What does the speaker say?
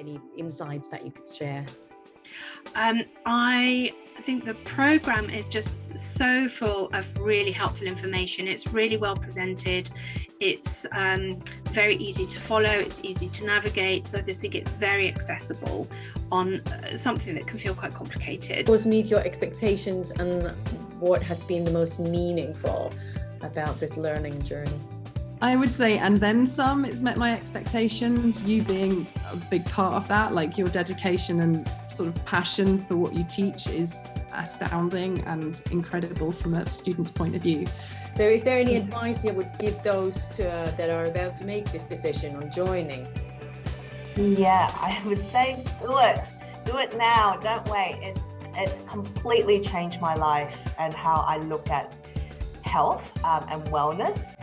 any insights that you could share? I think the program is just so full of really helpful information. It's really well presented. It's very easy to follow. It's easy to navigate. So I just think it's very accessible on something that can feel quite complicated. Was meet your expectations, and what has been the most meaningful about this learning journey? I would say, and then some. It's met my expectations, you being a big part of that, like your dedication and sort of passion for what you teach is astounding and incredible from a student's point of view. So is there any advice you would give those that are about to make this decision on joining? Yeah, I would say do it now, don't wait. It's completely changed my life and how I look at health and wellness.